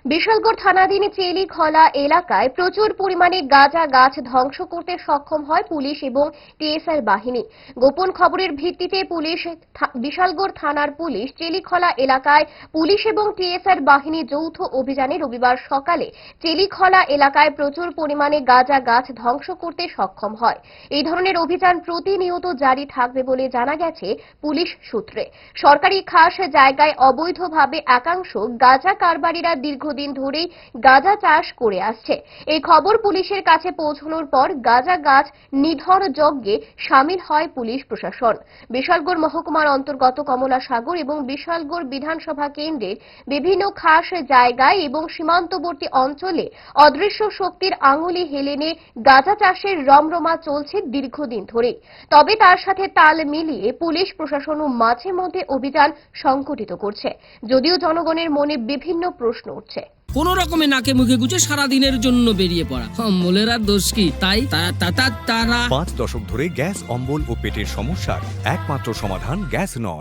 বিশালগড় থানাধীন চেলিখলা এলাকায় প্রচুর পরিমাণে গাঁজা গাছ ধ্বংস করতে সক্ষম হয় পুলিশ এবং টিএসআর বাহিনী। গোপন খবরের ভিত্তিতে বিশালগড় থানার পুলিশ চেলিখলা এলাকায় পুলিশ এবং টিএসআর বাহিনী যৌথ অভিযানে রবিবার সকালে চেলিখলা এলাকায় প্রচুর পরিমাণে গাঁজা গাছ ধ্বংস করতে সক্ষম হয়। এই ধরনের অভিযান প্রতিনিয়ত জারি থাকবে বলে জানা গেছে পুলিশ সূত্রে। সরকারি খাস জায়গায় অবৈধভাবে একাংশ গাঁজা কারবারিরা দীর্ঘদিন ধরেই গাঁজা চাষ করে আসছে। এই খবর পুলিশের কাছে পৌঁছানোর পর গাঁজা গাছ নিধন যজ্ঞে সামিল হয় পুলিশ প্রশাসন। বিশালগড় মহকুমার অন্তর্গত কমলাসাগর এবং বিশালগড় বিধানসভা কেন্দ্রের বিভিন্ন খাস জায়গায় এবং সীমান্তবর্তী অঞ্চলে অদৃশ্য শক্তির আঙুলি হেলেনে গাঁজা চাষের রমরমা চলছে দীর্ঘদিন ধরে। তবে তার সাথে তাল মিলিয়ে পুলিশ প্রশাসনও মাঝে মধ্যে অভিযান সংগঠিত করছে, যদিও জনগণের মনে বিভিন্ন প্রশ্ন উঠছে। কোন রকমে নাকে মুখে গুজে সারাদিনের জন্য বেরিয়ে পড়া, অম্বলের আর দোষ কি? তাই তারা 5 দশক ধরে গ্যাস, অম্বল ও পেটের সমস্যার একমাত্র সমাধান গ্যাস নল।